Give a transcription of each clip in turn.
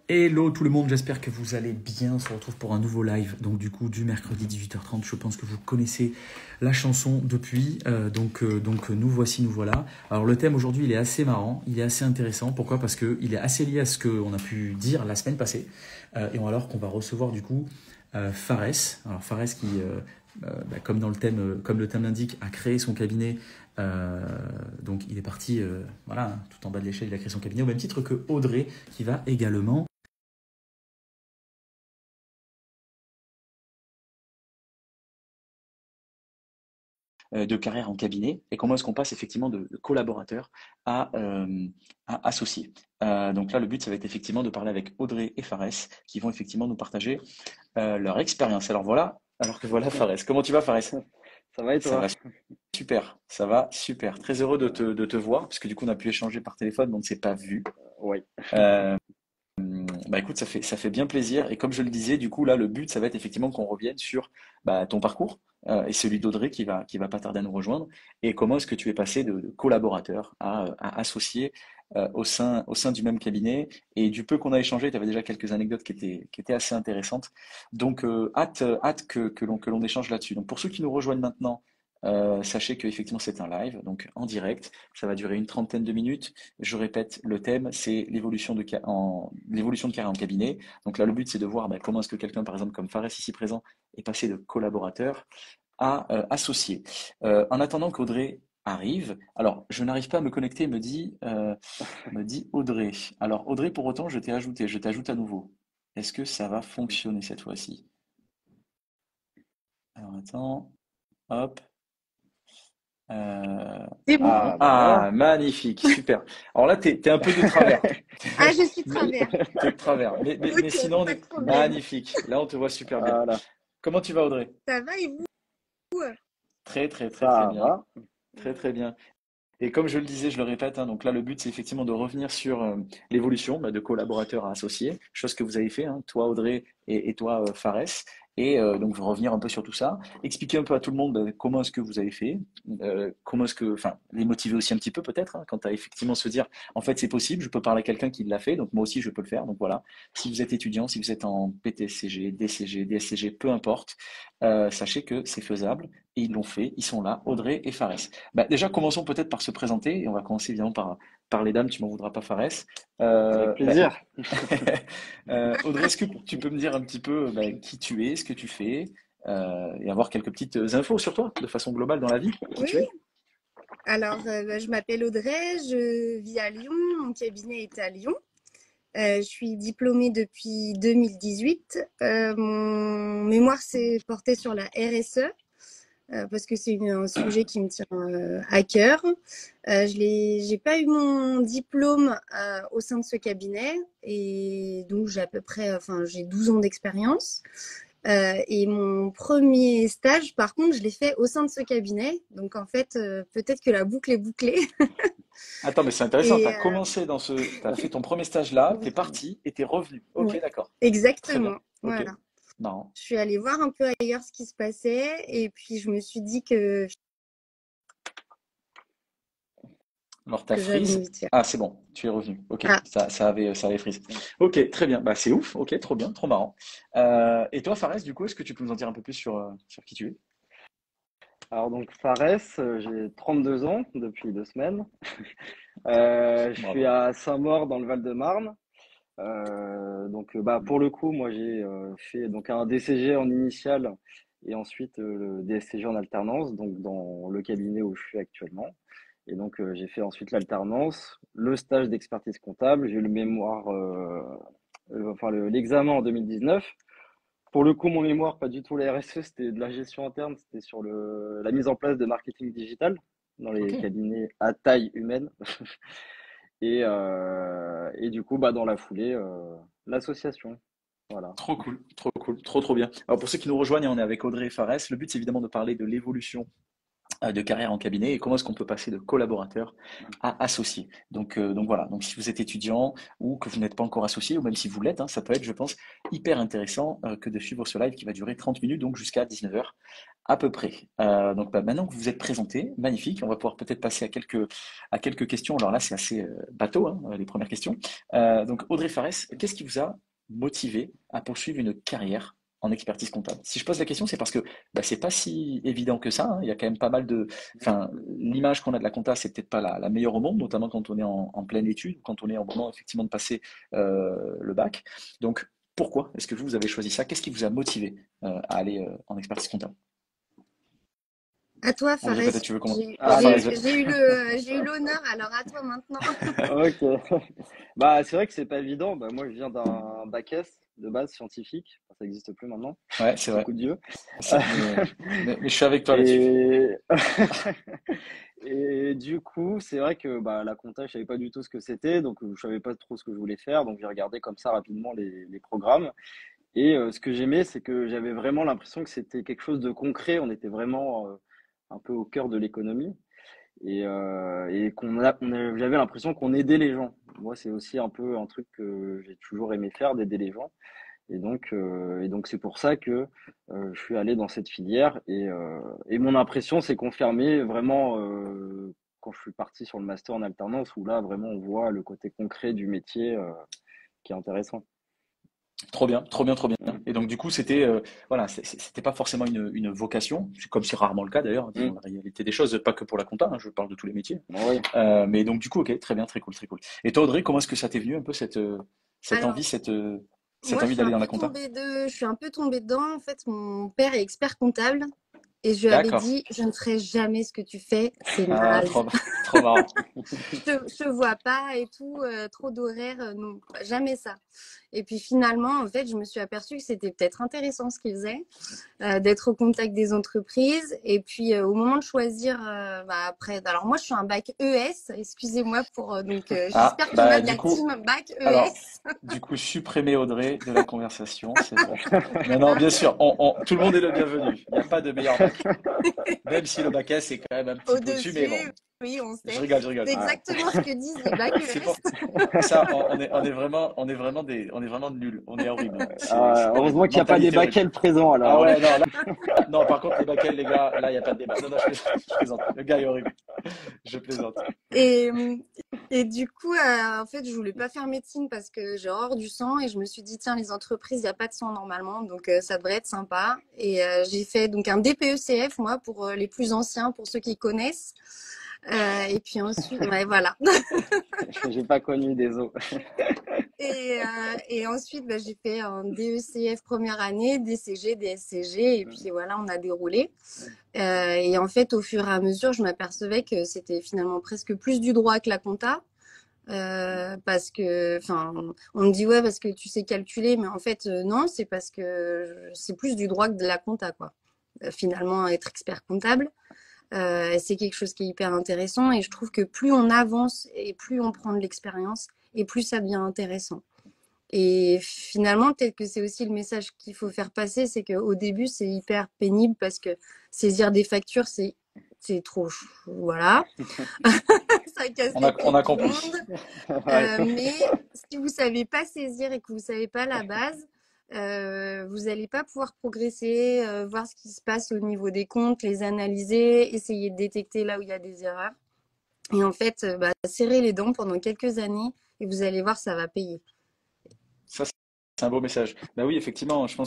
Hello tout le monde, j'espère que vous allez bien. On se retrouve pour un nouveau live, donc du coup du mercredi 18h30. Je pense que vous connaissez la chanson depuis, donc nous voici, nous voilà. Alors le thème aujourd'hui il est assez marrant, il est assez intéressant. Pourquoi? Parce qu'il est assez lié à ce qu'on a pu dire la semaine passée. Alors qu'on va recevoir du coup Fares. Alors Fares qui, comme, comme le thème l'indique, a créé son cabinet. Donc il est parti, voilà, hein, tout en bas de l'échelle, il a créé son cabinet au même titre que Audrey qui va également de carrière en cabinet et comment est-ce qu'on passe effectivement de collaborateur à associé. Donc là, le but, ça va être effectivement de parler avec Audrey et Fares qui vont effectivement nous partager leur expérience. Alors que voilà Fares. Comment tu vas Fares? Ça va et Ça toi? va super, ça va super. Très heureux de te voir parce que du coup, on a pu échanger par téléphone, mais on ne s'est pas vu. Oui. Euh, Bah écoute, ça fait bien plaisir. Et comme je le disais, du coup, là, le but, ça va être effectivement qu'on revienne sur ton parcours et celui d'Audrey qui va pas tarder à nous rejoindre. Et comment est-ce que tu es passé de collaborateur à associé au sein du même cabinet. Et du peu qu'on a échangé, tu avais déjà quelques anecdotes qui étaient assez intéressantes. Donc, hâte que l'on échange là-dessus. Donc, pour ceux qui nous rejoignent maintenant, sachez qu'effectivement, c'est un live, donc en direct. Ça va durer une trentaine de minutes. Je répète, le thème, c'est l'évolution de carrière en cabinet. Donc là, le but, c'est de voir comment est-ce que quelqu'un, par exemple, comme Fares ici présent, est passé de collaborateur à associé. En attendant qu'Audrey arrive, alors je n'arrive pas à me connecter, me dit Audrey. Alors Audrey, pour autant, je t'ai ajouté, je t'ajoute à nouveau. Est-ce que ça va fonctionner cette fois-ci? Alors attends, hop. Euh, C'est bon. Ah, Ah bah ah, voilà. magnifique, super. Alors là, t'es un peu de travers. Ah, je suis Mais travers. t'es de travers. Mais Ok, sinon, pas de problème. magnifique. Là, on te voit super bien. Voilà. Comment tu vas, Audrey? Ça va et vous? Très, très, très, très Ça bien. va. Très, très bien. Et comme je le disais, je le répète, hein, donc là, le but, c'est effectivement de revenir sur l'évolution de collaborateur à associé, chose que vous avez fait, hein, toi, Audrey, et toi, Fares. Et donc, revenir un peu sur tout ça, expliquer un peu à tout le monde comment est-ce que vous avez fait, comment est-ce que, enfin, les motiver aussi un petit peu peut-être, hein, quant à effectivement se dire, en fait, c'est possible, je peux parler à quelqu'un qui l'a fait, donc moi aussi, je peux le faire. Donc voilà, si vous êtes étudiant, si vous êtes en PTSCG, DCG, DSCG, peu importe, sachez que c'est faisable, et ils l'ont fait, ils sont là, Audrey et Fares. Déjà, commençons peut-être par se présenter, et on va commencer évidemment par les dames, tu m'en voudras pas, Fares. Avec Euh, bah, plaisir. Audrey, est-ce que tu peux me dire un petit peu qui tu es, ce que tu fais, et avoir quelques petites infos sur toi, de façon globale dans la vie, qui Oui, tu es? alors je m'appelle Audrey, je vis à Lyon, mon cabinet est à Lyon. Je suis diplômée depuis 2018. Mon mémoire s'est porté sur la RSE parce que c'est un sujet qui me tient à cœur. J'ai pas eu mon diplôme au sein de ce cabinet et donc j'ai à peu près, enfin j'ai 12 ans d'expérience. Et mon premier stage, par contre, je l'ai fait au sein de ce cabinet. Donc, en fait, peut-être que la boucle est bouclée. Attends, mais c'est intéressant, tu Et as commencé tu as fait ton premier stage là, tu es oui, parti et tu es revenu. Ok, ouais, d'accord. Très bien. exactement. Ok, Voilà. marrant. Je suis allée voir un peu ailleurs ce qui se passait. Et puis, je me suis dit que, Alors, ta j'avais frise. envie de faire. Ah, c'est bon, tu es revenu. Ok, Ah, ça avait frise. Ok, très bien. Bah, c'est ouf. Ok, trop bien, trop marrant. Et toi, Fares, du coup, est-ce que tu peux nous en dire un peu plus sur qui tu es? Alors donc Fares, j'ai 32 ans depuis 2 semaines. Je suis Bravo. à Saint-Maur dans le Val-de-Marne. Bah pour le coup, moi j'ai fait donc un DCG en initial et ensuite le DSCG en alternance, donc dans le cabinet où je suis actuellement. Et donc j'ai fait ensuite l'alternance, le stage d'expertise comptable, j'ai eu le mémoire, l'examen en 2019. Pour le coup, mon mémoire, pas du tout la RSE, c'était de la gestion interne, c'était sur la mise en place de marketing digital dans Ok, les cabinets à taille humaine. Et du coup, bah, dans la foulée, l'association. Voilà. trop cool, trop trop bien. Alors pour ceux qui nous rejoignent, on est avec Audrey et Fares. Le but, c'est évidemment de parler de l'évolution de carrière en cabinet et comment est-ce qu'on peut passer de collaborateur à associé. Donc voilà, donc si vous êtes étudiant ou que vous n'êtes pas encore associé, ou même si vous l'êtes, hein, ça peut être, je pense, hyper intéressant que de suivre ce live qui va durer 30 minutes, donc jusqu'à 19 heures à peu près. Donc bah, maintenant que vous vous êtes présenté, magnifique, on va pouvoir peut-être passer à quelques questions. Alors là, c'est assez bateau, hein, les premières questions. Donc Audrey Farès, qu'est-ce qui vous a motivé à poursuivre une carrière en expertise comptable? Si je pose la question, c'est parce que bah, c'est pas si évident que ça, hein. Il y a quand même pas mal de, enfin, l'image qu'on a de la compta, c'est peut-être pas la meilleure au monde, notamment quand on est en pleine étude, quand on est en moment effectivement de passer le bac. Donc, pourquoi est-ce que vous avez choisi ça? Qu'est-ce qui vous a motivé à aller en expertise comptable? À toi, André, Fares. peut-être tu veux comment? Allez, J'ai eu l'honneur, alors à toi maintenant. ok. Bah, c'est vrai que c'est pas évident. Bah, moi, je viens d'un bac S de base scientifique. Enfin, ça n'existe plus maintenant, Ouais, c'est petit vrai. coup de vieux. Mais je suis avec toi là-dessus. Et, et du coup, c'est vrai que bah, la compta, je savais pas du tout ce que c'était, donc je savais pas trop ce que je voulais faire, donc j'ai regardé comme ça rapidement les programmes. Et ce que j'aimais, c'est que j'avais vraiment l'impression que c'était quelque chose de concret. On était vraiment un peu au cœur de l'économie et j'avais l'impression qu'on aidait les gens. Moi, c'est aussi un peu un truc que j'ai toujours aimé faire, d'aider les gens. Et donc c'est pour ça que je suis allé dans cette filière. Et mon impression s'est confirmée vraiment quand je suis parti sur le master en alternance, où là, vraiment, on voit le côté concret du métier qui est intéressant. Trop bien, trop bien, trop bien. Mm. Et donc du coup, c'était voilà, c'était pas forcément une vocation, comme c'est rarement le cas d'ailleurs, disons Mm. la réalité des choses, pas que pour la compta, hein, je parle de tous les métiers. Bon, oui. Mais donc du coup, ok, très bien, très cool, très cool. Et toi, Audrey, comment est-ce que ça t'est venu un peu cette Alors, envie, cette moi, envie d'aller dans la compta? je suis un peu tombée dedans. En fait, mon père est expert comptable et je lui avais D'accord. dit, je ne ferai jamais ce que tu fais, c'est Ah, naze. trop marrant. Je te vois pas et tout, trop d'horaires, non, jamais ça. Et puis finalement, en fait, je me suis aperçue que c'était peut-être intéressant ce qu'il faisait, d'être au contact des entreprises. Et puis au moment de choisir, bah, après, alors moi je suis un bac ES, excusez-moi pour, donc Ah, j'espère qu'il y en a bah de du la coup, team bac alors, ES. du coup, supprimer Audrey de la conversation, c'est bon. Non, non, bien sûr, tout le monde est le bienvenu. Il n'y a pas de meilleur bac. Même si le bac S est quand même un petit peu au-dessus, mais bon, Au-dessus, oui, on je sait. rigole, je rigole. C'est Ouais. exactement ce que disent les bacs C'est ES. pour ça, on est vraiment nuls. On est horrible, hein. C'est horrible. Heureusement qu'il n'y a pas des Mentalité horrible. bacs présents Ah alors, hein. ouais, non, là, non, par contre, les baquets, les gars, là, il n'y a pas de débat. Non, non, je plaisante. Le gars est horrible. Je plaisante. Et, et du coup, en fait, je voulais pas faire médecine parce que j'ai horreur du sang et je me suis dit, tiens, les entreprises, il n'y a pas de sang normalement, donc ça devrait être sympa. Et j'ai fait donc un DPECF, moi, pour les plus anciens, pour ceux qui connaissent. Et puis ensuite, ouais, voilà. J'ai pas connu des os. Et ensuite, bah, j'ai fait un DECF première année, DCG, DSCG, et puis voilà, on a déroulé. Et en fait, au fur et à mesure, je m'apercevais que c'était finalement presque plus du droit que la compta. Parce que, enfin, on me dit ouais, parce que tu sais calculer, mais en fait, non, c'est parce que c'est plus du droit que de la compta, quoi. Finalement, être expert comptable, c'est quelque chose qui est hyper intéressant et je trouve que plus on avance et plus on prend de l'expérience et plus ça devient intéressant. Et finalement, peut-être que c'est aussi le message qu'il faut faire passer, c'est qu'au début, c'est hyper pénible parce que saisir des factures, c'est trop, voilà, ça casse les On pieds a de tout le compris. monde. Ouais. Mais si vous savez pas saisir et que vous savez pas la base, vous n'allez pas pouvoir progresser, voir ce qui se passe au niveau des comptes, les analyser, essayer de détecter là où il y a des erreurs. Et en fait, bah, serrez les dents pendant quelques années et vous allez voir, ça va payer. Ça, c'est un beau message. Bah oui, effectivement, enfin,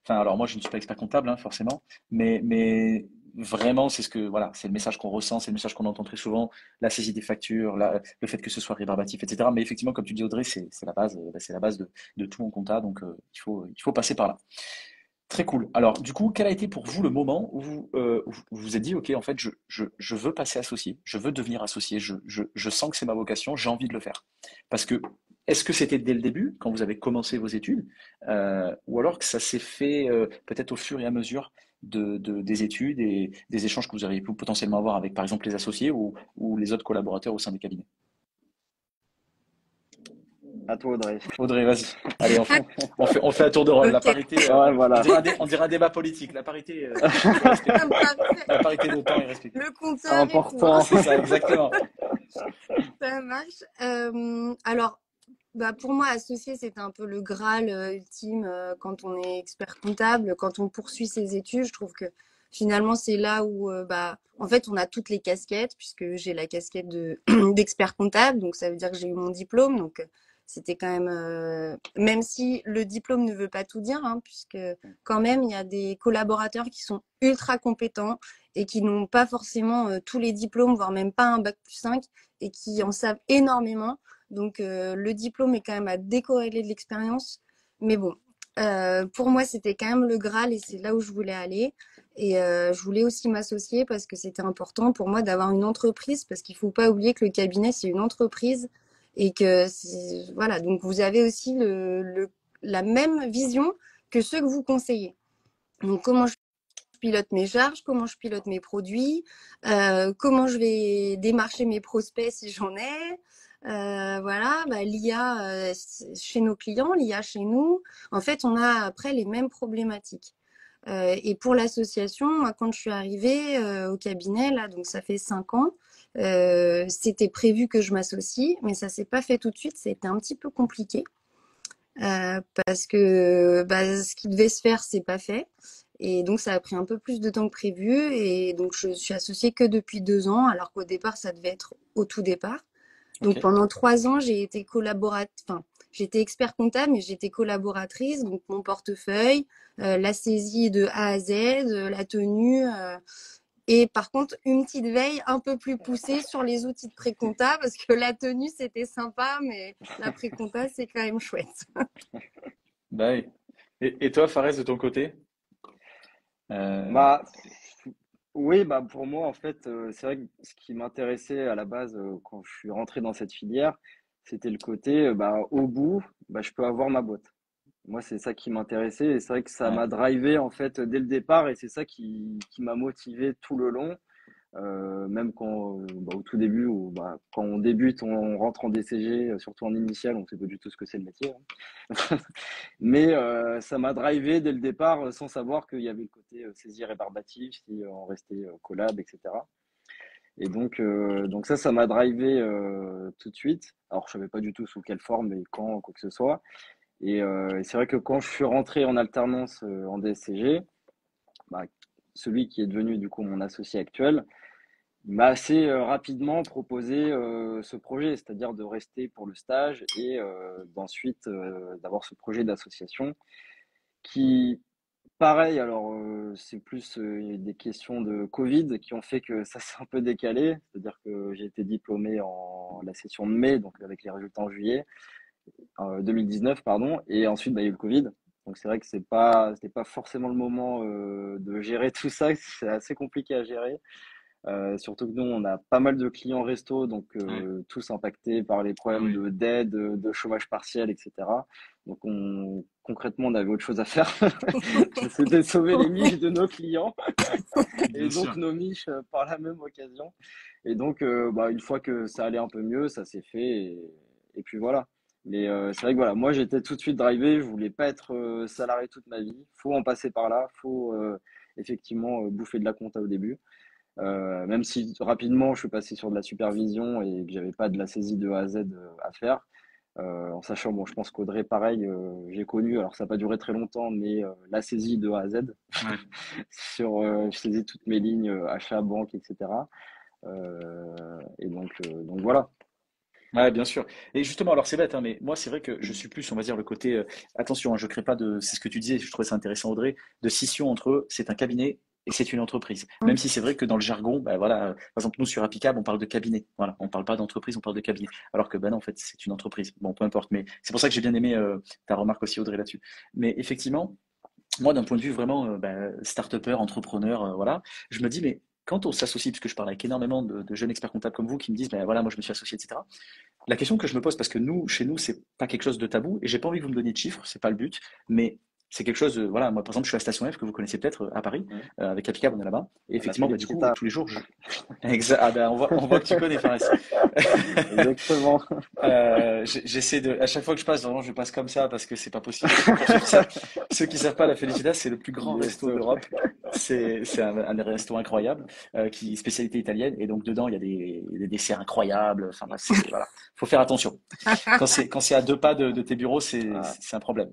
alors moi, je ne suis pas expert comptable, hein, forcément, mais vraiment, c'est ce que, voilà, c'est le message qu'on ressent, c'est le message qu'on entend très souvent, la saisie des factures, le fait que ce soit rébarbatif, etc. Mais effectivement, comme tu dis, Audrey, c'est la base, c'est la base de tout en compta, donc il faut passer par là. Très cool. Alors, du coup, quel a été pour vous le moment où vous vous êtes dit, OK, en fait, je veux passer associé, je veux devenir associé, je sens que c'est ma vocation, j'ai envie de le faire. Parce que, est-ce que c'était dès le début, quand vous avez commencé vos études, ou alors que ça s'est fait peut-être au fur et à mesure des études et des échanges que vous auriez pu potentiellement avoir avec, par exemple, les associés ou les autres collaborateurs au sein du cabinet? À toi, Audrey. Audrey, vas-y. Allez, on fait un tour de rôle. La Ok, parité, Ouais, voilà. on dirait un débat politique. La parité est ça respectée. me paraît La parité de temps est respectée. le C'est compteur et tout, hein. important. C'est ça, exactement. Ça marche. Alors, bah, pour moi, associé, c'est un peu le Graal ultime quand on est expert comptable, quand on poursuit ses études. Je trouve que finalement, c'est là où, bah, en fait, on a toutes les casquettes, puisque j'ai la casquette de d'expert comptable, donc ça veut dire que j'ai eu mon diplôme. Donc, c'était quand même, même si le diplôme ne veut pas tout dire, hein, puisque quand même, il y a des collaborateurs qui sont ultra compétents et qui n'ont pas forcément tous les diplômes, voire même pas un bac+5, et qui en savent énormément. Donc, le diplôme est quand même à décorréler de l'expérience. Mais bon, pour moi, c'était quand même le Graal et c'est là où je voulais aller. Et je voulais aussi m'associer parce que c'était important pour moi d'avoir une entreprise parce qu'il ne faut pas oublier que le cabinet, c'est une entreprise et que voilà. Donc, vous avez aussi la même vision que ceux que vous conseillez. Donc, comment je pilote mes charges, comment je pilote mes produits, comment je vais démarcher mes prospects si j'en ai. Voilà, bah, l'IA chez nos clients, l'IA chez nous. En fait, on a après les mêmes problématiques. Et pour l'association, moi, quand je suis arrivée au cabinet, là, donc ça fait 5 ans, c'était prévu que je m'associe, mais ça s'est pas fait tout de suite. C'était un petit peu compliqué parce que bah, ce qui devait se faire, c'est pas fait. Et donc, ça a pris un peu plus de temps que prévu. Et donc, je suis associée que depuis 2 ans, alors qu'au départ, ça devait être au tout départ. Donc, Ok. pendant 3 ans, j'ai été enfin, j'étais expert comptable, mais j'étais collaboratrice. Donc, mon portefeuille, la saisie de A à Z, la tenue. Et par contre, une petite veille un peu plus poussée sur les outils de pré-compta, parce que la tenue, c'était sympa, mais la pré-compta, c'est quand même chouette. Bah oui. Et toi, Fares, de ton côté? Euh, Bah, oui, bah pour moi, en fait, c'est vrai que ce qui m'intéressait à la base quand je suis rentré dans cette filière, c'était le côté, bah, au bout, bah, je peux avoir ma boîte. Moi, c'est ça qui m'intéressait et c'est vrai que ça ouais. m'a drivé en fait dès le départ et c'est ça qui m'a motivé tout le long. Même quand, bah, au tout début, bah, quand on débute, on rentre en DCG, surtout en initial, on sait pas du tout ce que c'est le métier, hein. Mais ça m'a drivé dès le départ sans savoir qu'il y avait le côté saisie rébarbative, si on restait collab, etc. Et donc ça m'a drivé tout de suite. Alors, je savais pas du tout sous quelle forme et quand, quoi que ce soit. Et c'est vrai que quand je suis rentré en alternance en DSCG, bah, celui qui est devenu du coup mon associé actuel, il m'a assez rapidement proposé ce projet, c'est-à-dire de rester pour le stage et d'ensuite d'avoir ce projet d'association qui, pareil, alors c'est plus des questions de Covid qui ont fait que ça s'est un peu décalé, c'est-à-dire que j'ai été diplômé en la session de mai, donc avec les résultats en juillet 2019, pardon, et ensuite bah, il y a eu le Covid. Donc c'est vrai que c'était pas forcément le moment de gérer tout ça, c'est assez compliqué à gérer. Surtout que nous, on a pas mal de clients resto, donc Ouais. tous impactés par les Ah problèmes oui. d'aide, de chômage partiel, etc. Donc concrètement, on avait autre chose à faire. C'était sauver les miches de nos clients et Bien donc sûr. nos miches par la même occasion. Et donc, bah, une fois que ça allait un peu mieux, ça s'est fait et puis voilà. Mais c'est vrai que voilà, moi j'étais tout de suite drivé, je voulais pas être salarié toute ma vie. Faut en passer par là, faut effectivement bouffer de la compta au début. Même si rapidement je suis passé sur de la supervision et que j'avais pas de la saisie de A à Z à faire. En sachant, bon, je pense qu'Audrey, pareil, j'ai connu, alors ça n'a pas duré très longtemps, mais la saisie de A à Z Ouais. je saisis toutes mes lignes, achat, banque, etc. Et donc voilà. Ouais, bien sûr. Et justement, alors c'est bête, hein, mais moi, c'est vrai que je suis plus, on va dire, le côté. Attention, hein, je ne crée pas de. C'est ce que tu disais, je trouvais ça intéressant, Audrey, de scission entre c'est un cabinet et c'est une entreprise. Même si c'est vrai que dans le jargon, bah, voilà, par exemple, nous, sur Applicable, on parle de cabinet. Voilà, on ne parle pas d'entreprise, on parle de cabinet. Alors que, ben non, en fait, c'est une entreprise. Bon, peu importe. Mais c'est pour ça que j'ai bien aimé ta remarque aussi, Audrey, là-dessus. Mais effectivement, moi, d'un point de vue vraiment start-upper, entrepreneur, voilà, je me dis, mais quand on s'associe, puisque je parle avec énormément de jeunes experts comptables comme vous qui me disent, ben voilà, moi je me suis associé, etc. La question que je me pose, parce que nous, chez nous, c'est pas quelque chose de tabou, et j'ai pas envie que vous me donniez de chiffres, c'est pas le but, mais c'est quelque chose, voilà, moi par exemple, je suis à Station F, que vous connaissez peut-être à Paris, Ouais. avec Apicab, on est là-bas. Et On a fait effectivement, les bah, du coup, Pieta. tous les jours, ah ben, on voit que tu connais, Fares. Exactement. J'essaie de, à chaque fois que je passe, vraiment, je passe comme ça parce que c'est pas possible. Pour ceux qui savent pas, la Felicitas, c'est le plus grand Yes. resto d'Europe. C'est un resto incroyable, spécialité italienne. Et donc, dedans, il y a des desserts incroyables. Enfin, bref, voilà. Faut faire attention. Quand c'est à 2 pas de tes bureaux, Ah, c'est un problème.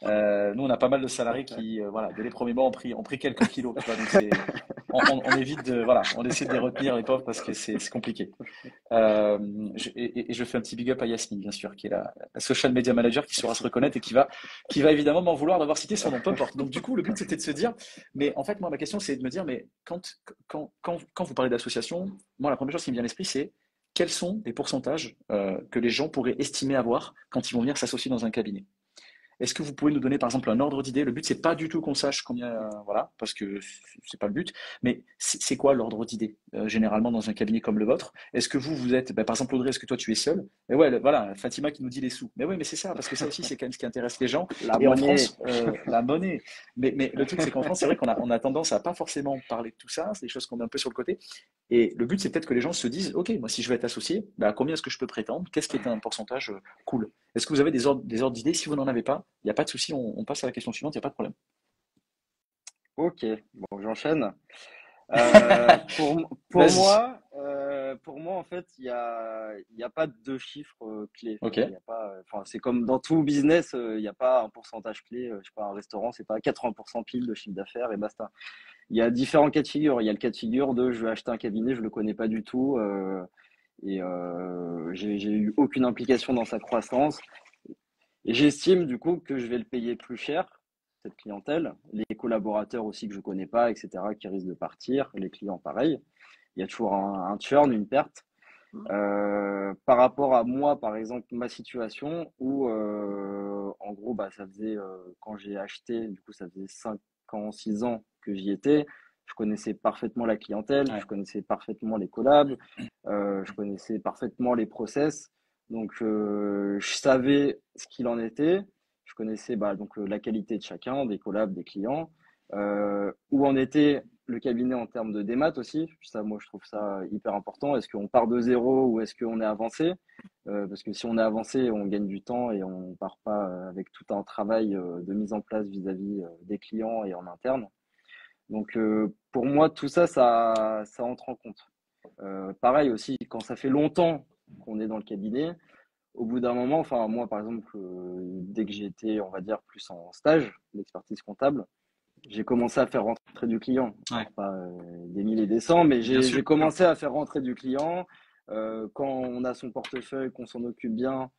ah. Nous, on a pas mal de salariés qui, voilà, dès les premiers mois, ont pris quelques kilos, tu vois. Donc, on évite de, voilà, on essaie de les retenir, les pauvres, parce que c'est compliqué. Euh, et je fais un petit big up à Yasmine, bien sûr, qui est la social media manager, qui saura se reconnaître et qui va évidemment m'en vouloir d'avoir cité son nom, peu importe. Donc, du coup, le but, c'était de se dire, mais en fait, moi, ma question, c'est de me dire, mais quand vous parlez d'association, moi, la première chose qui me vient à l'esprit, c'est quels sont les pourcentages que les gens pourraient estimer avoir quand ils vont venir s'associer dans un cabinet? Est-ce que vous pouvez nous donner par exemple un ordre d'idée? Le but, c'est pas du tout qu'on sache combien, voilà, parce que c'est pas le but, mais c'est quoi l'ordre d'idée généralement dans un cabinet comme le vôtre? Est-ce que vous êtes, ben, par exemple, Audrey, est-ce que toi tu es seul? Mais ouais, voilà, Fatima qui nous dit les sous. Mais oui, mais c'est ça, parce que ça aussi, c'est quand même ce qui intéresse les gens. La Et en monnaie. France, la monnaie. Mais le truc, c'est qu'en France, c'est vrai qu'on a tendance à pas forcément parler de tout ça, c'est des choses qu'on met un peu sur le côté. Et le but, c'est peut-être que les gens se disent, OK, moi, si je veux être associé, bah, à combien est-ce que je peux prétendre? Qu'est-ce qui est un pourcentage cool? Est-ce que vous avez des ordres d'idées? Si vous n'en avez pas, il n'y a pas de souci, on passe à la question suivante, il n'y a pas de problème. Ok, bon, j'enchaîne. Vas-y. Pour moi, en fait, il y a pas de chiffres clés. Ok. Il y a pas, enfin, c'est comme dans tout business, il n'y a pas un pourcentage clé. Je sais pas, un restaurant, c'est pas 80% pile de chiffre d'affaires et basta. Il y a différents cas de figure. Il y a le cas de figure de je vais acheter un cabinet, je le connais pas du tout j'ai eu aucune implication dans sa croissance. Et j'estime du coup que je vais le payer plus cher, cette clientèle, les collaborateurs aussi que je connais pas, etc., qui risquent de partir, les clients pareil. Il y a toujours un churn, une perte. Par rapport à moi, par exemple, ma situation où, en gros, bah, ça faisait, quand j'ai acheté, du coup, ça faisait 5 ans, 6 ans que j'y étais. Je connaissais parfaitement la clientèle, je Ouais. connaissais parfaitement les collabs, je connaissais parfaitement les process. Donc, je savais ce qu'il en était. Je connaissais bah, donc, la qualité de chacun, des collabs, des clients, où en était le cabinet en termes de démat aussi. Ça, moi, je trouve ça hyper important. Est-ce qu'on part de zéro ou est-ce qu'on est avancé? Parce que si on est avancé, on gagne du temps et on part pas avec tout un travail de mise en place vis-à-vis des clients et en interne. Donc, pour moi, tout ça, ça entre en compte. Pareil aussi, quand ça fait longtemps qu'on est dans le cabinet, au bout d'un moment, enfin moi par exemple, dès que j'ai été, on va dire, plus en stage d'expertise comptable, j'ai commencé à faire rentrer du client. Ouais. Alors pas des milliers et des cents, mais Bien sûr. j'ai commencé à faire rentrer du client. Quand on a son portefeuille, qu'on s'en occupe bien,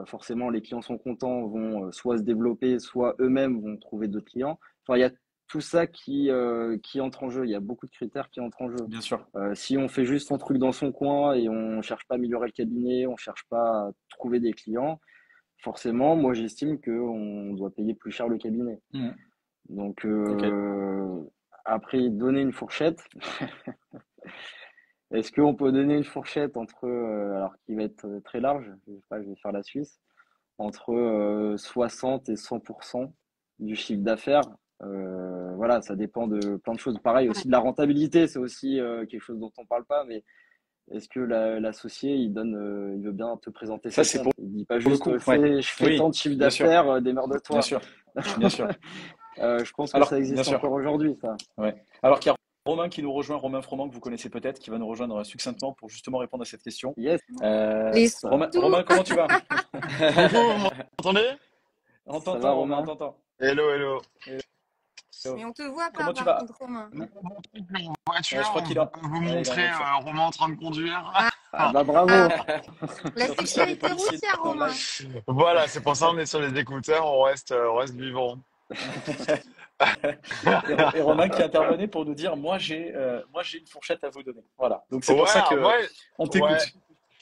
forcément les clients sont contents, vont soit se développer, soit eux-mêmes vont trouver d'autres clients. Enfin, il y a tout ça qui entre en jeu. Il y a beaucoup de critères qui entrent en jeu. Bien sûr. Si on fait juste son truc dans son coin et on cherche pas à améliorer le cabinet, on cherche pas à trouver des clients, forcément, moi j'estime qu'on doit payer plus cher le cabinet. Mhm. Donc, Ok. après, donner une fourchette. Est-ce qu'on peut donner une fourchette entre, alors qui va être très large, je sais pas, je vais faire la Suisse, entre 60 et 100% du chiffre d'affaires. Voilà, ça dépend de plein de choses. Pareil, aussi de la rentabilité, c'est aussi quelque chose dont on parle pas, mais est-ce que l'associé, il veut bien te présenter Ça, ses c'est comptes? Il dit pas pour le juste, coup. Ouais. je fais tant Oui, de chiffre bien sûr. d'affaires, Bien démerde-toi. sûr. Bien sûr. Je pense que ça Alors, bien existe sûr. encore aujourd'hui, ça. Ouais. Alors qu'il y a Romain qui nous rejoint, Romain Froment, que vous connaissez peut-être, qui va nous rejoindre succinctement pour justement répondre à cette question. Yes, Les ça, sous. Romain, comment tu vas? Coucou, vous m'entendez? On ça va, t'entend, Romain, on Romain? t'entend. Hello, hello. Mais Hello. on te voit pas Comment tu par vas? contre, Romain. Mon truc en Je voiture, crois on qu'il est peut en... vous Ouais, il est en montrer voiture. Romain en train de conduire. Ah, Ah bah ah, bravo. la Surtout s'il y a des sécurité policiers routière, dans le Romain. live. Voilà, c'est pour ça on est sur les écouteurs, on reste vivant. Et Romain qui intervenait pour nous dire, moi j'ai une fourchette à vous donner. Voilà. Donc c'est Ouais, pour ça alors que moi, on ouais, t'écoute.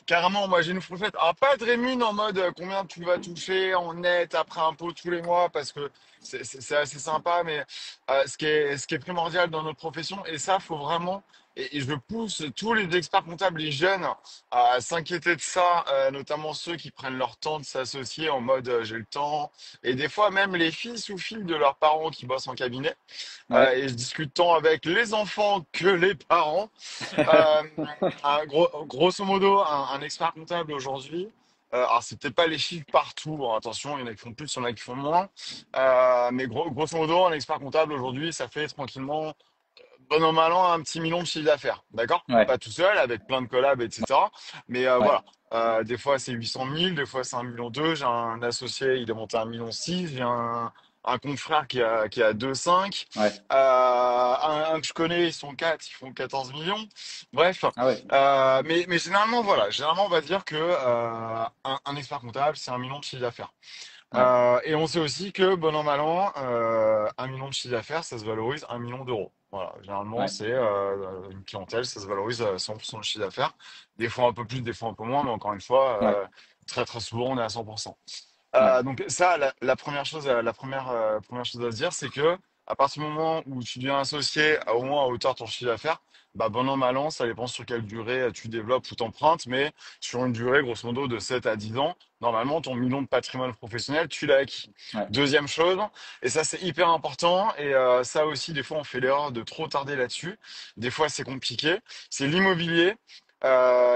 carrément, moi j'ai une fourchette. Alors pas de rémun en mode combien tu vas toucher en net après impôt tous les mois, parce que c'est assez sympa, mais ce qui est primordial dans notre profession, et ça, faut vraiment et je pousse tous les experts comptables, les jeunes, à s'inquiéter de ça, notamment ceux qui prennent leur temps de s'associer en mode j'ai le temps, et des fois même les fils ou filles de leurs parents qui bossent en cabinet. Ouais, Et je discute tant avec les enfants que les parents. Euh, Grosso modo, un expert comptable aujourd'hui, alors c'est peut-être pas les chiffres partout, hein, attention, il y en a qui font plus, il y en a qui font moins, mais grosso modo, un expert comptable aujourd'hui, ça fait tranquillement, bon an, mal an, un petit million de chiffre d'affaires, d'accord? ouais, Pas tout seul, avec plein de collabs, etc. Mais ouais, voilà. Des fois c'est 800 000, des fois c'est 1,2 million. J'ai un associé, il est monté à 1,6 million. J'ai un confrère qui a 2,5 millions. ouais. Un que je connais, ils sont 4, ils font 14 millions. Bref. Ah ouais, Mais généralement, voilà. Généralement, on va dire que un expert comptable, c'est 1 million de chiffre d'affaires. ouais, Et on sait aussi que, bon an, mal an, 1 million de chiffre d'affaires, ça se valorise 1 million d'euros. Voilà, généralement, ouais, c'est une clientèle, ça se valorise 100% de chiffre d'affaires. Des fois un peu plus, des fois un peu moins, mais encore une fois, ouais, très très souvent, on est à 100%. ouais, Donc ça, la première chose, première chose à se dire, c'est que à partir du moment où tu deviens associé au moins à hauteur de ton chiffre d'affaires, bah bon an, mal an, ça dépend sur quelle durée tu développes ou t'empruntes, mais sur une durée, grosso modo, de 7 à 10 ans, normalement, ton million de patrimoine professionnel, tu l'as acquis. ouais. Deuxième chose, et ça c'est hyper important, et ça aussi, des fois, on fait l'erreur de trop tarder là-dessus. Des fois, c'est compliqué. C'est l'immobilier.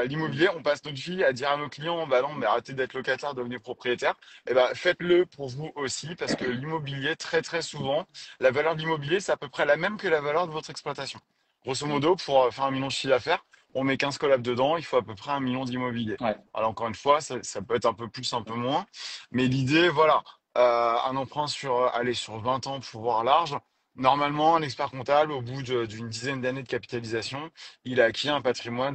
L'immobilier, on passe notre vie à dire à nos clients, bah non, mais arrêtez d'être locataire, devenez propriétaire. Eh ben, faites-le pour vous aussi, parce que l'immobilier, très très souvent, la valeur de l'immobilier, c'est à peu près la même que la valeur de votre exploitation. Grosso modo, pour faire 1 million de chiffre d'affaires, on met 15 collabs dedans, il faut à peu près 1 million d'immobilier. Ouais. Alors encore une fois, ça peut être un peu plus, un peu moins, mais l'idée, voilà, un emprunt allez, sur 20 ans pour voir large. Normalement, un expert comptable, au bout d'une dizaine d'années de capitalisation, il a acquis un patrimoine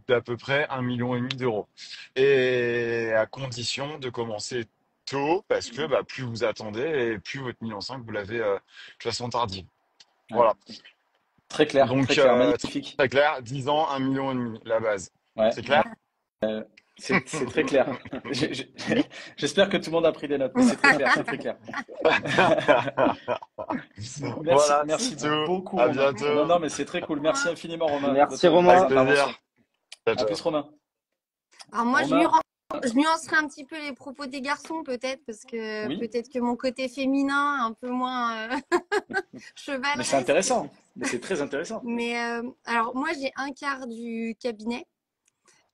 d'à peu près 1,5 million d'euros. Et à condition de commencer tôt, parce que bah, plus vous attendez et plus votre 1,5 million, vous l'avez de façon tardive. Ouais. Voilà. Très Donc, clair, très, magnifique. très clair, 10 ans, 1,5 million, la base. Ouais, C'est clair? c'est très clair. J'espère que tout le monde a pris des notes, mais c'est très clair, c'est très clair. Merci, Voilà, c'est merci tout. beaucoup, À Romain. Non, bientôt. non, mais c'est très cool. Merci infiniment, Romain, de Merci tes Avec Romain. interventions. plaisir. Ciao, À plus, ciao. Romain. Alors moi, Romain, je nuancerai un petit peu les propos des garçons peut-être, parce que oui, peut-être que mon côté féminin, un peu moins mais c'est chevaleresque. intéressant. Mais c'est très intéressant. Mais alors moi, j'ai un quart du cabinet.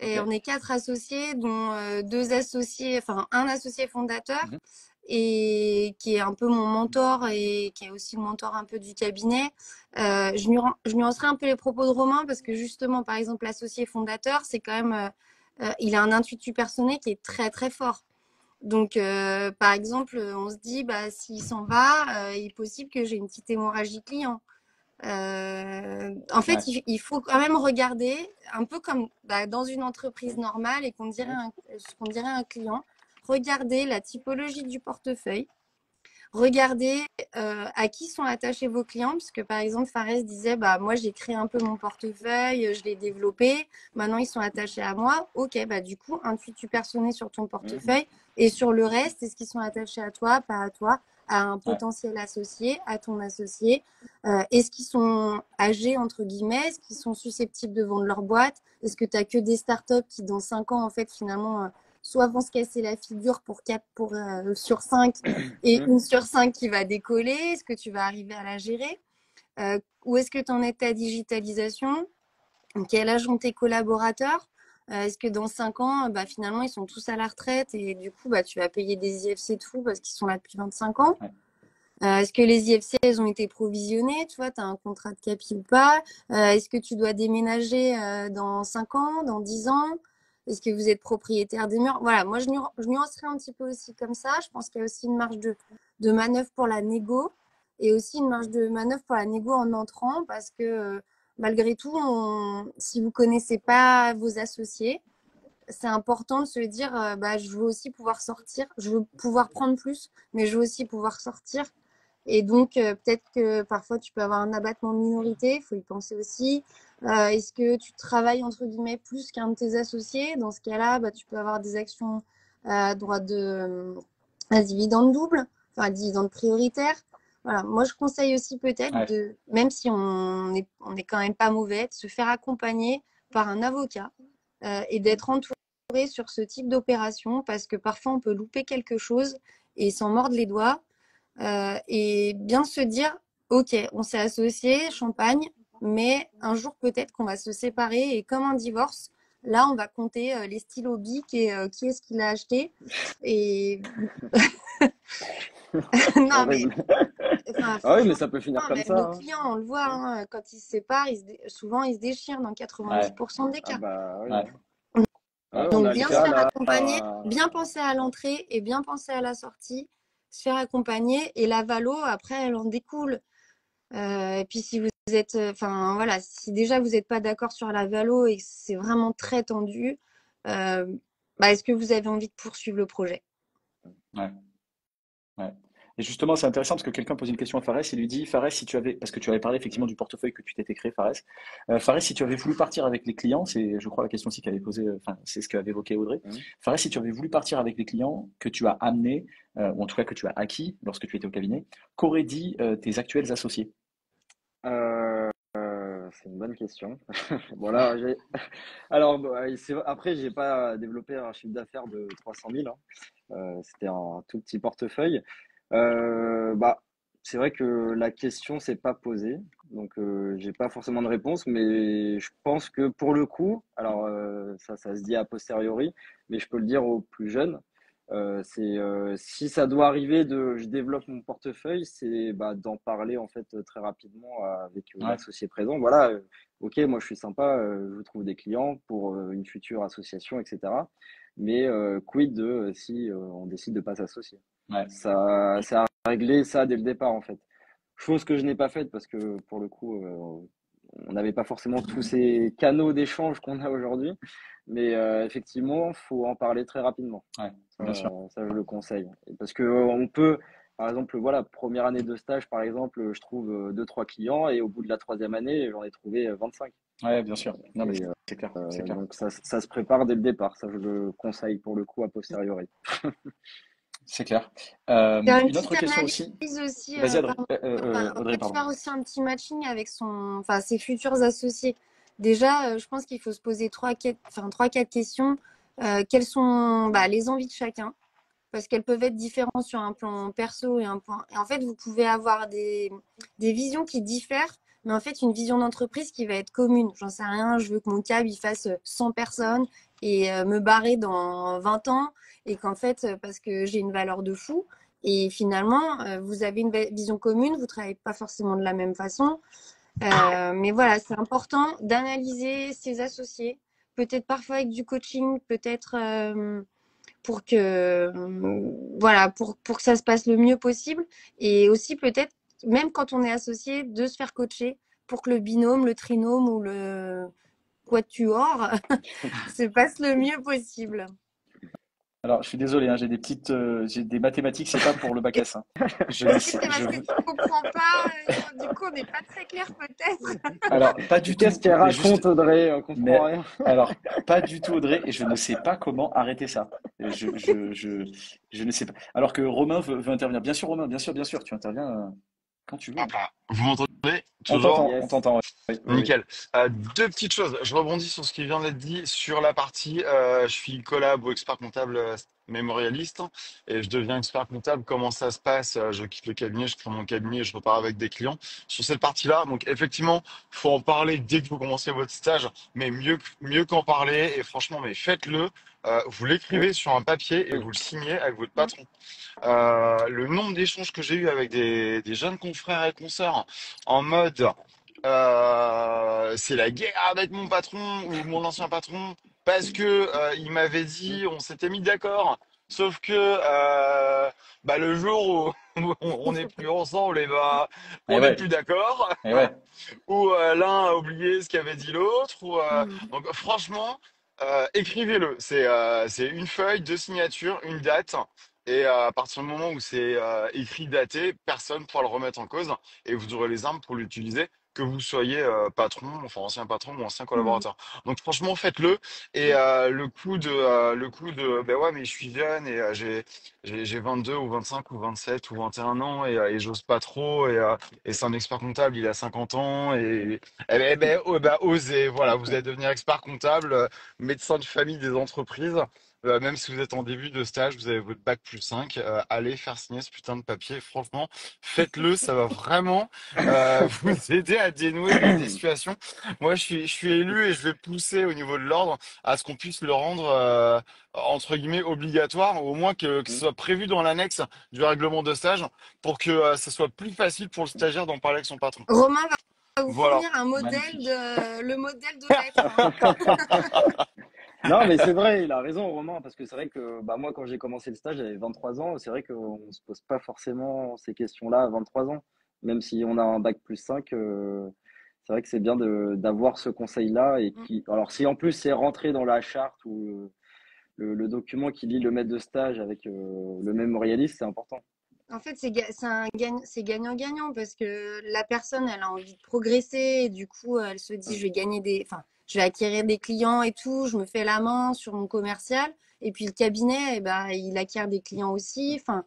Ok. Et on est 4 associés, dont deux associés, enfin un associé fondateur Mhm. et qui est un peu mon mentor et qui est aussi le mentor un peu du cabinet. Je nuancerai un peu les propos de Romain parce que justement, par exemple, l'associé fondateur, c'est quand même, il a un intuitu personnel qui est très très fort. Donc, par exemple, on se dit, bah, s'il s'en va, il est possible que j'ai une petite hémorragie client. En fait, Ouais, il faut quand même regarder un peu comme bah, dans une entreprise normale et ce qu'on dirait un client. Regarder la typologie du portefeuille. Regardez à qui sont attachés vos clients, puisque par exemple, Fares disait, bah, moi j'ai créé un peu mon portefeuille, je l'ai développé, maintenant ils sont attachés à moi. Ok, bah, du coup, intuitu personné sur ton mhm, portefeuille et sur le reste, est-ce qu'ils sont attachés à toi, pas à toi, à un ouais, potentiel associé, à ton associé. Est-ce qu'ils sont âgés, entre guillemets, est-ce qu'ils sont susceptibles de vendre leur boîte, est-ce que tu as que des startups qui dans 5 ans, en fait, finalement, soit vont se casser la figure pour 4 sur 5 et mhm, une sur 5 qui va décoller. Est-ce que tu vas arriver à la gérer? Où est-ce que tu en es de ta digitalisation? Quel âge ont tes collaborateurs? Est-ce que dans 5 ans, bah, finalement, ils sont tous à la retraite et du coup, bah, tu vas payer des IFC de fou parce qu'ils sont là depuis 25 ans? ouais, Est-ce que les IFC, elles ont été provisionnées? Tu vois, tu as un contrat de capi ou pas? Est-ce que tu dois déménager dans 5 ans, dans 10 ans? Est-ce que vous êtes propriétaire des murs? Voilà, moi, je nuancerais un petit peu aussi comme ça. Je pense qu'il y a aussi une marge de manœuvre pour la négo et aussi une marge de manœuvre pour la négo en entrant parce que malgré tout, si vous connaissez pas vos associés, c'est important de se dire bah, je veux aussi pouvoir sortir, je veux pouvoir prendre plus, mais je veux aussi pouvoir sortir. Et donc, peut-être que parfois, tu peux avoir un abattement de minorité, il faut y penser aussi. Est-ce que tu travailles, entre guillemets, plus qu'un de tes associés? Dans ce cas-là, bah, tu peux avoir des actions à droit à dividende double, enfin à dividende prioritaire. Voilà, moi je conseille aussi peut-être Ouais, de, même si on est quand même pas mauvais, de se faire accompagner par un avocat et mm, d'être entouré sur ce type d'opération parce que parfois on peut louper quelque chose et s'en mordre les doigts et bien se dire, ok, on s'est associé, champagne, mais un jour peut-être qu'on va se séparer et comme un divorce, là on va compter les stylos bic et qui est-ce qu'il a acheté et non mais Horrible. enfin, Ah oui, mais franchement, ça peut finir comme même ça, nos hein. clients, on le voit, hein, quand ils se séparent, souvent ils se déchirent dans ouais, 90% des Ah cas. bah oui, ouais, hein. Ouais, ouais, on Donc a le bien se cas faire là. accompagner, bien penser à l'entrée et bien penser à la sortie, se faire accompagner et la valo, après, elle en découle. Et puis si vous êtes, enfin voilà, si déjà vous n'êtes pas d'accord sur la valo et que c'est vraiment très tendu, euh, bah, est-ce que vous avez envie de poursuivre le projet? ouais. Ouais. Et justement, c'est intéressant parce que quelqu'un pose une question à Fares, il lui dit, Fares, si tu avais, parce que tu avais parlé effectivement du portefeuille que tu t'étais créé, Fares, Fares, si tu avais voulu partir avec les clients, c'est, je crois, la question aussi qu'avait posée, enfin, c'est ce qu'avait évoqué Audrey. Mhm. Fares, si tu avais voulu partir avec les clients que tu as amenés, ou en tout cas que tu as acquis lorsque tu étais au cabinet, qu'auraient dit tes actuels associés? C'est une bonne question. Bon là, alors bah, après, j'ai pas développé un chiffre d'affaires de 300 000, hein. C'était un tout petit portefeuille. Bah, c'est vrai que la question s'est pas posée, donc j'ai pas forcément de réponse, mais je pense que pour le coup, alors ça se dit a posteriori, mais je peux le dire aux plus jeunes. C'est si ça doit arriver de je développe mon portefeuille, c'est bah, d'en parler en fait très rapidement avec Ouais, l'associé présent. Voilà, ok, moi je suis sympa, je vous trouve des clients pour une future association, etc. Mais quid de si on décide de pas s'associer? ouais, Ça, c'est à régler ça dès le départ en fait. Chose que je n'ai pas faite parce que pour le coup, on n'avait pas forcément tous ces canaux d'échange qu'on a aujourd'hui. Mais effectivement, faut en parler très rapidement. ouais, Ça, bien sûr. ça, je le conseille. Parce que on peut, par exemple, voilà, première année de stage, par exemple, je trouve deux, trois clients et au bout de la troisième année, j'en ai trouvé 25. Ouais, bien sûr. Non, mais Et c'est clair, c'est clair. donc ça se prépare dès le départ. Ça, je le conseille pour le coup a posteriori. C'est clair. Faire une Une autre petite question aussi. analyse aussi, Vas-y, pardon. En Audrey, fait, pardon. faire aussi un petit matching avec enfin, ses futurs associés. Déjà, je pense qu'il faut se poser trois, quatre questions. Quelles sont bah, les envies de chacun? Parce qu'elles peuvent être différentes sur un plan perso et un point. Et en fait, vous pouvez avoir des visions qui diffèrent, mais en fait, une vision d'entreprise qui va être commune. J'en sais rien, je veux que mon cab il fasse 100 personnes et me barrer dans 20 ans, et qu'en fait, parce que j'ai une valeur de fou, et finalement, vous avez une vision commune, vous travaillez pas forcément de la même façon. Mais voilà, c'est important d'analyser ses associés, peut-être parfois avec du coaching, peut-être pour que voilà pour que ça se passe le mieux possible et aussi peut-être même quand on est associé de se faire coacher pour que le binôme, le trinôme ou le quatuor se passe le mieux possible. Alors, je suis désolé, hein, j'ai des mathématiques, c'est pas pour le bac Est-ce S, hein. Je ne que sais, c'est parce que tu comprends pas du coup on n'est pas très clair peut-être. alors, pas du Qu'est-ce tout, qu'elle mais juste, raconte, Audrey? On comprend mais, rien. alors, pas du tout, Audrey, et je ne sais pas comment arrêter ça. Je ne sais pas. Alors que Romain veut intervenir. Bien sûr, Romain, bien sûr, tu interviens quand tu veux, hein. Hop là. Vous m'entendez? On Yes. t'entend, ouais. Oui, oui, oui. Nickel. Deux petites choses. Je rebondis sur ce qui vient d'être dit sur la partie. Je suis collab ou expert comptable mémorialiste et je deviens expert comptable. Comment ça se passe? Je quitte le cabinet, je crée mon cabinet, je repars avec des clients. Sur cette partie-là, donc effectivement, faut en parler dès que vous commencez votre stage, mais mieux qu'en parler. Et franchement, mais faites-le. Vous l'écrivez sur un papier et Oui. vous le signez avec votre patron. Le nombre d'échanges que j'ai eu avec des jeunes confrères et consoeurs en mode c'est la guerre avec mon patron ou mon ancien patron parce que il m'avait dit on s'était mis d'accord sauf que bah, le jour où on n'est plus ensemble et bah Eh on n'est ouais, plus d'accord eh ouais. ou l'un a oublié ce qu'avait dit l'autre. Mm. Donc franchement, écrivez-le. C'est une feuille, deux signatures, une date. Et à partir du moment où c'est écrit, daté, personne ne pourra le remettre en cause et vous aurez les armes pour l'utiliser que vous soyez patron, enfin ancien patron ou ancien Mm. collaborateur. Donc franchement, faites-le. Et le coup de, ben ouais, mais je suis jeune et j'ai 22 ou 25 ou 27 ou 21 ans et j'ose pas trop et c'est un expert comptable, il a 50 ans et osez, voilà, vous allez devenir expert comptable, médecin de famille des entreprises. Même si vous êtes en début de stage, vous avez votre bac plus 5, allez faire signer ce putain de papier. Franchement, faites-le, ça va vraiment vous aider à dénouer des situations. Moi, je suis élu et je vais pousser au niveau de l'ordre à ce qu'on puisse le rendre, entre guillemets, obligatoire, ou au moins que ce Mm. soit prévu dans l'annexe du règlement de stage pour que ce soit plus facile pour le stagiaire d'en parler avec son patron. Romain va vous Voilà. fournir un modèle Magnifique. le modèle de lettres, hein. Non, mais c'est vrai, il a raison, Romain, parce que c'est vrai que bah, moi, quand j'ai commencé le stage, j'avais 23 ans. C'est vrai qu'on ne se pose pas forcément ces questions-là à 23 ans. Même si on a un bac plus 5, c'est vrai que c'est bien d'avoir ce conseil-là. Et Mm. qui, alors, si en plus c'est rentré dans la charte ou le document qui lie le maître de stage avec le mémorialiste, c'est important. En fait, c'est gagnant-gagnant parce que la personne, elle a envie de progresser et du coup, elle se dit, enfin, je vais acquérir des clients et tout, je me fais la main sur mon commercial. Et puis le cabinet, eh ben, il acquiert des clients aussi. Enfin,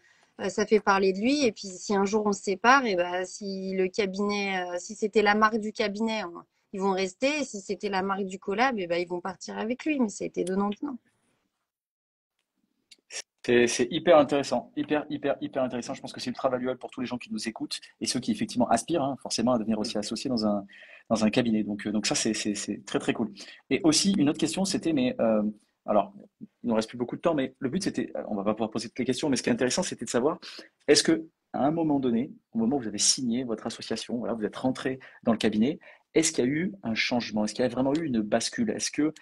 ça fait parler de lui. Et puis si un jour on se sépare, et ben, si le cabinet, si c'était la marque du cabinet, ils vont rester. Et si c'était la marque du collab, eh ben, ils vont partir avec lui. Mais ça a été donnant-donnant. C'est hyper intéressant, hyper intéressant. Je pense que c'est ultra valuable pour tous les gens qui nous écoutent et ceux qui effectivement aspirent hein, forcément à devenir Mm. aussi associés dans un cabinet. Donc ça, c'est très très cool. Et aussi, une autre question, c'était, mais alors, il nous reste plus beaucoup de temps, mais le but c'était, on va pas pouvoir poser toutes les questions, mais ce qui est intéressant, c'était de savoir, est-ce que à un moment donné, au moment où vous avez signé votre association, voilà, vous êtes rentré dans le cabinet, est-ce qu'il y a eu un changement? Est-ce qu'il y a vraiment eu une bascule? Est-ce que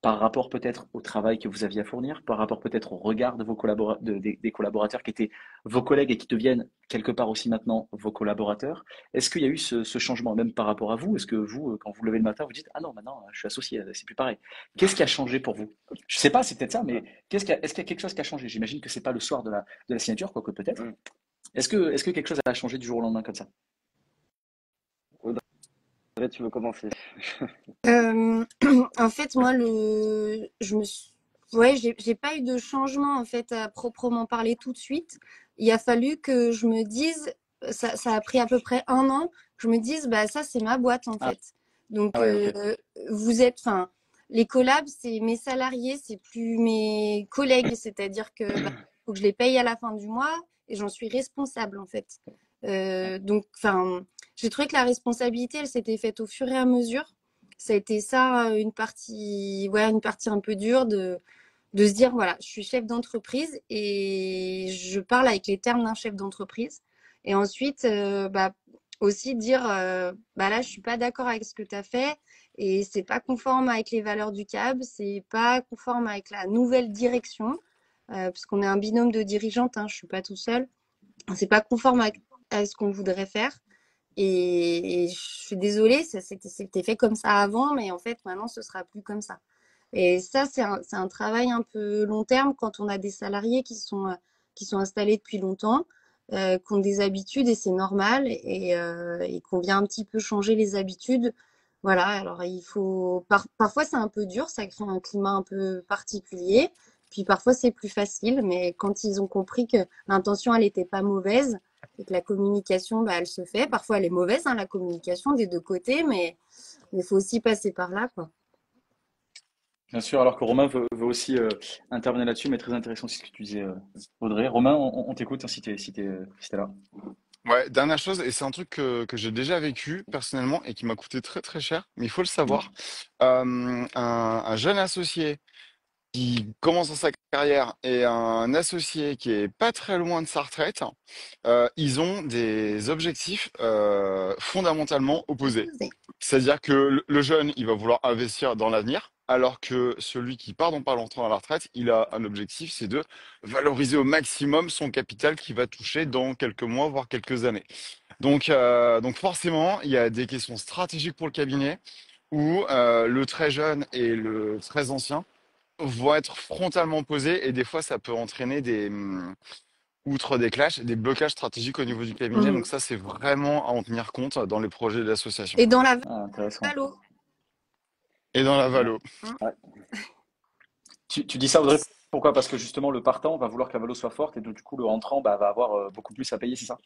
par rapport peut-être au travail que vous aviez à fournir, par rapport peut-être au regard de vos des collaborateurs qui étaient vos collègues et qui deviennent quelque part aussi maintenant vos collaborateurs. Est-ce qu'il y a eu ce changement même par rapport à vous? Est-ce que vous, quand vous levez le matin, vous dites ah non, maintenant je suis associé, c'est plus pareil. Qu'est-ce qui a changé pour vous? Je sais pas, c'est peut-être ça, mais est-ce qu'il y a quelque chose qui a changé? J'imagine que c'est pas le soir de la signature, quoique peut-être. Mm. Est-ce que quelque chose a changé du jour au lendemain comme ça? Audrey, tu veux commencer? Euh, En fait, moi, ouais, j'ai pas eu de changement en fait à proprement parler tout de suite. Il a fallu que je me dise, ça a pris à peu près un an, que je me dise, bah ça c'est ma boîte en Ah, fait. Donc ouais, ok. vous êtes, enfin, les collabs, c'est mes salariés, c'est plus mes collègues, c'est-à-dire que bah, faut que je les paye à la fin du mois et j'en suis responsable en fait. Donc, enfin, j'ai trouvé que la responsabilité, elle s'était faite au fur et à mesure. Ça a été ça une partie un peu dure de se dire, voilà, je suis chef d'entreprise et je parle avec les termes d'un chef d'entreprise. Et ensuite, bah, aussi dire, bah là, je suis pas d'accord avec ce que tu as fait et c'est pas conforme avec les valeurs du CAB, c'est pas conforme avec la nouvelle direction, parce qu'on est un binôme de dirigeantes, hein, je suis pas tout seul. C'est pas conforme à ce qu'on voudrait faire. Et je suis désolée, c'était fait comme ça avant, mais en fait, maintenant, ce sera plus comme ça. Et ça, c'est un travail un peu long terme quand on a des salariés qui sont installés depuis longtemps, qui ont des habitudes et c'est normal, et qu'on vient un petit peu changer les habitudes. Voilà, alors parfois c'est un peu dur, ça crée un climat un peu particulier, puis parfois c'est plus facile, mais quand ils ont compris que l'intention, elle n'était pas mauvaise, et que la communication, bah, elle se fait. Parfois, elle est mauvaise, hein, la communication des deux côtés, mais il faut aussi passer par là, quoi. Bien sûr, alors que Romain veut aussi intervenir là-dessus, mais très intéressant aussi ce que tu disais, Audrey. Romain, on t'écoute hein, si t'es là. Ouais, dernière chose, et c'est un truc que j'ai déjà vécu personnellement et qui m'a coûté très très cher, mais il faut le savoir. Un jeune associé qui commence dans sa carrière et un associé qui est pas très loin de sa retraite, ils ont des objectifs fondamentalement opposés. Opposé. C'est-à-dire que le jeune, il va vouloir investir dans l'avenir, alors que celui qui part dans pas longtemps à la retraite, il a un objectif, c'est de valoriser au maximum son capital qu'il va toucher dans quelques mois, voire quelques années. Donc forcément, il y a des questions stratégiques pour le cabinet où le très jeune et le très ancien vont être frontalement posés et des fois ça peut entraîner outre des clashs, des blocages stratégiques au niveau du cabinet. Mhm. Donc ça, c'est vraiment à en tenir compte dans les projets de l'association. Et dans la Ah, intéressant. valo. Et dans la Ouais. valo. Hein. Ouais. Tu dis ça, Audrey, pourquoi? Parce que justement, le partant va vouloir que la valo soit forte et donc, du coup, le rentrant bah, va avoir beaucoup plus à payer, c'est ça?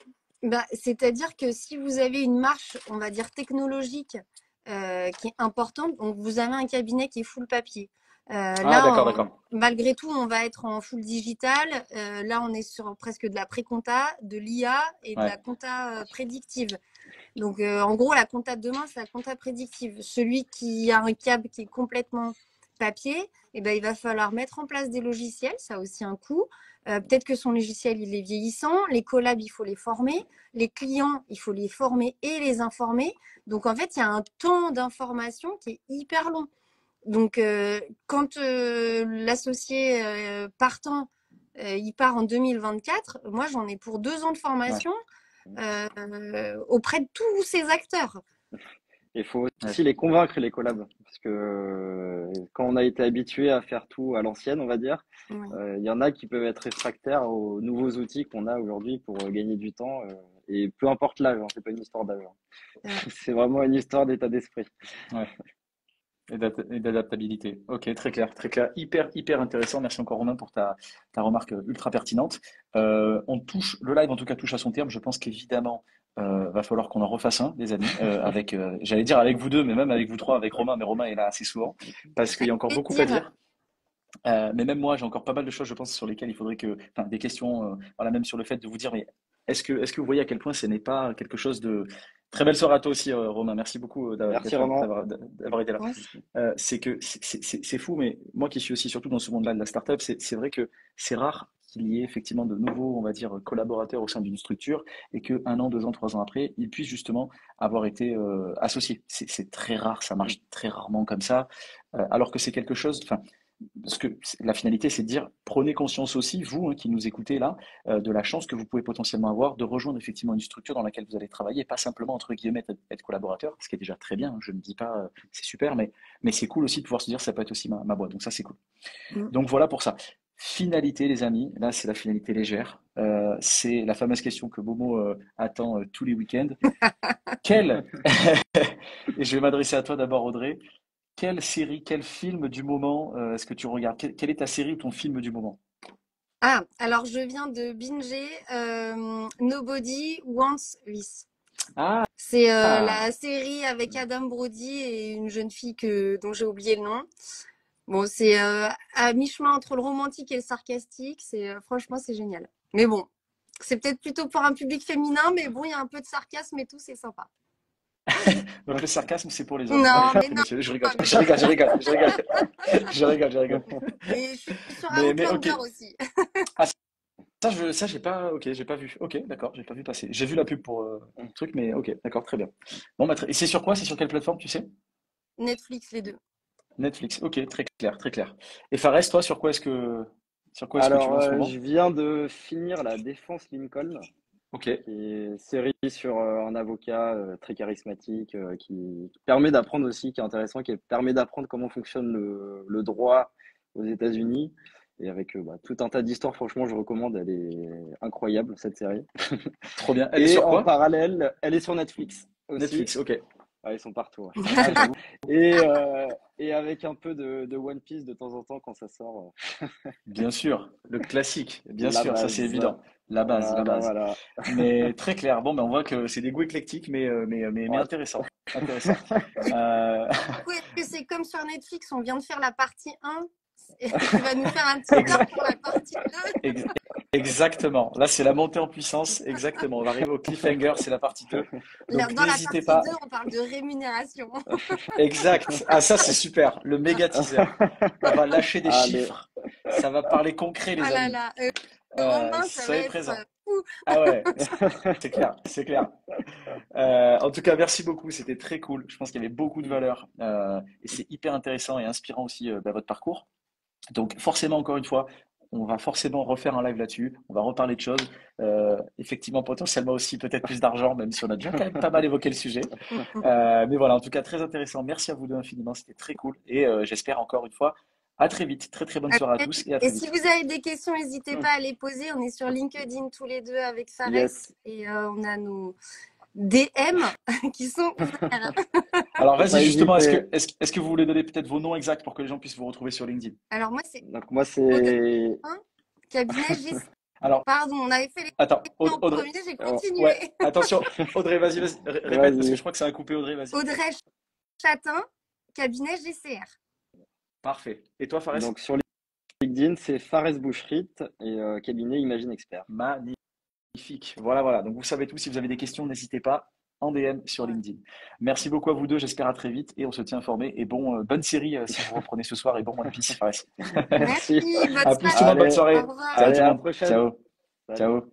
Bah, c'est-à-dire que si vous avez une marche, on va dire technologique, qui est importante, donc vous avez un cabinet qui est full papier. Ah, Là, d'accord, d'accord. malgré tout, on va être en full digital. Là, on est sur presque de la pré-compta, de l'IA et de Ouais, la compta prédictive. Donc, en gros, la compta de demain, c'est la compta prédictive. Celui qui a un cab qui est complètement papier, eh ben, il va falloir mettre en place des logiciels, ça a aussi un coût. Peut-être que son logiciel, il est vieillissant. Les collabs, il faut les former. Les clients, il faut les former et les informer. Donc, en fait, il y a un temps d'information qui est hyper long. Donc, quand l'associé partant, il part en 2024, moi, j'en ai pour 2 ans de ouais, formation auprès de tous ces acteurs. Il faut ouais. aussi les convaincre, les collabs, parce que quand on a été habitué à faire tout à l'ancienne, on va dire, Ouais. il y en a qui peuvent être réfractaires aux nouveaux outils qu'on a aujourd'hui pour gagner du temps. Et peu importe l'âge, hein, c'est pas une histoire d'âge, hein. Ouais. C'est vraiment une histoire d'état d'esprit. Ouais. Et d'adaptabilité. Ok, très clair, très clair. Hyper, hyper intéressant. Merci encore Romain pour ta remarque ultra pertinente. On touche, le live en tout cas touche à son terme. Je pense qu'évidemment, va falloir qu'on en refasse un, les amis, avec, j'allais dire avec vous deux, mais même avec vous trois, avec Romain, mais Romain est là assez souvent, parce qu'il y a encore beaucoup à Plaisir. dire. Mais même moi, j'ai encore pas mal de choses, je pense, sur lesquelles il faudrait que, enfin, des questions, voilà, même sur le fait de vous dire, mais est-ce que vous voyez à quel point ce n'est pas quelque chose de très belle soirée à toi aussi, Romain. Merci beaucoup Merci Romain. d'avoir été là. Ouais. C'est que c'est fou, mais moi qui suis aussi surtout dans ce monde-là de la startup, c'est vrai que c'est rare qu'il y ait effectivement de nouveaux, on va dire, collaborateurs au sein d'une structure et que un an, 2 ans, 3 ans après, ils puissent justement avoir été associés. C'est très rare, ça marche très rarement comme ça, alors que c'est quelque chose, enfin, parce que la finalité, c'est de dire, prenez conscience aussi, vous qui nous écoutez là, de la chance que vous pouvez potentiellement avoir de rejoindre effectivement une structure dans laquelle vous allez travailler, pas simplement entre guillemets être collaborateur, ce qui est déjà très bien, hein, je ne dis pas c'est super, mais c'est cool aussi de pouvoir se dire ça peut être aussi ma boîte, donc ça c'est cool. Mm. Donc voilà pour ça. Finalité les amis, là c'est la finalité légère, c'est la fameuse question que Momo attend tous les week-ends. Quelle, et je vais m'adresser à toi d'abord Audrey, quelle série, quel film du moment est-ce que tu regardes? Quelle est ta série ou ton film du moment? Ah, alors je viens de binger Nobody Wants This. Ah, C'est la série avec Adam Brody et une jeune fille dont j'ai oublié le nom. Bon, c'est à mi-chemin entre le romantique et le sarcastique. Franchement, c'est génial. Mais bon, c'est peut-être plutôt pour un public féminin, mais bon, il y a un peu de sarcasme et tout, c'est sympa. donc le sarcasme c'est pour les hommes. Non, mais Ok, non, messieurs, je rigole, je rigole, je rigole, je rigole, je rigole, je rigole. mais je suis sur Mais ok. Outlander aussi. Ah, ça j'ai pas, ok, j'ai pas vu. Ok, d'accord, j'ai pas vu passer. J'ai vu la pub pour le truc, mais ok, d'accord, très bien. Bon, bah, et c'est sur quoi? C'est sur quelle plateforme, tu sais? Netflix, les deux. Netflix. Ok, très clair, très clair. Et Fares, toi, sur quoi est-ce que tu Alors, vas en ce je moment? viens de finir La Défense Lincoln, Ok, qui est une série sur un avocat très charismatique qui permet d'apprendre aussi, qui est intéressant, qui permet d'apprendre comment fonctionne le droit aux États-Unis. Et avec tout un tas d'histoires, franchement, je recommande, elle est incroyable, cette série. trop bien. Elle est Et sur en quoi? parallèle, elle est sur Netflix aussi. Netflix. Ok. Ouais, ils sont partout, ouais. J'avoue. Et, euh, et avec un peu de One Piece de temps en temps quand ça sort, Bien sûr, le classique, bien la sûr, ça c'est base. évident. La base, la Voilà, base. voilà. Mais très clair. Bon, ben on voit que c'est des goûts éclectiques, mais Ouais. intéressant. Intéressant. Du Euh, coup, est-ce que c'est comme sur Netflix, on vient de faire la partie 1 et tu vas nous faire un teaser ex- pour la partie 2? ex- exactement. Là, c'est la montée en puissance. Exactement. On va arriver au cliffhanger, c'est la partie 2. Donc, Dans la n'hésitez partie pas. 2, on parle de rémunération. Exact. Ah, ça, c'est super. Le méga teaser. On va lâcher des Allez. chiffres. Ça va parler concret, Ah les là amis. là, Romain, ça va Soyez être présents. fou. Ah ouais, c'est clair, c'est clair. En tout cas, merci beaucoup, c'était très cool. Je pense qu'il y avait beaucoup de valeur et c'est hyper intéressant et inspirant aussi votre parcours. Donc forcément, encore une fois, on va forcément refaire un live là-dessus. On va reparler de choses. Effectivement, potentiellement aussi peut-être plus d'argent, même si on a déjà quand même pas mal évoqué le sujet. Mais voilà, en tout cas, très intéressant. Merci à vous deux infiniment, c'était très cool et j'espère encore une fois À très vite. Très très bonne À soirée à très tous vite. et à Et très si vite. vous avez des questions, n'hésitez Hmm. pas à les poser. On est sur LinkedIn tous les deux avec Fares Yes. et on a nos DM qui sont ouverts. Alors Faut vas-y pas justement, hésiter. est-ce que vous voulez donner peut-être vos noms exacts pour que les gens puissent vous retrouver sur LinkedIn? Alors moi, c'est Donc moi Audrey, c'est hein, cabinet G. Alors, Pardon, on avait fait les attends, questions en Audrey, premier, j'ai oh, continué. ouais, attention, Audrey, vas-y, répète parce que je vas-y. crois que ça a coupé, Audrey, vas-y. Audrey Chatin, cabinet GCR. Parfait. Et toi, Fares? Donc sur LinkedIn, c'est Fares Boucherit et cabinet Imagine Expert. Magnifique. Voilà, voilà. Donc vous savez tout. Si vous avez des questions, n'hésitez pas en DM sur Ouais. LinkedIn. Merci beaucoup à vous deux. J'espère à très vite et on se tient informé. Et bonne série si vous reprenez ce soir et bon One Piece, Fares. Merci. Merci, bonne À plus tout le monde. Bonne soirée. Allez, Au soirée. revoir. Ciao allez, tout le à la monde. prochaine. Ciao. Salut. Ciao.